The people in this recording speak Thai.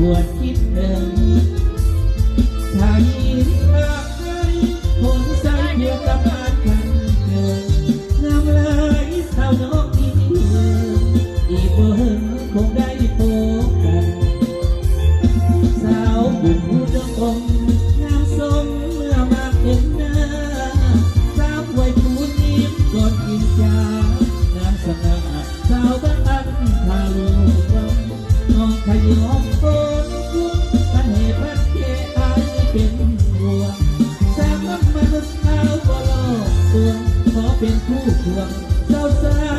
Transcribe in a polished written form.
ควรคิดเดิมทางนี้ทางไหนคนใส่เดียวกับบ้านกันเกินงามเลยสาวนกอีกเดิมอีกบ่เห็นคงได้พบกันสาวบุญผู้ดงงามสมเมื่อมาเห็นหน้าสาวไว้ผู้นิ่มก่อนกินยางามสง่าสาวบ้านพาลูกน้องขยอมเป็นผู้ควงเจ้าสา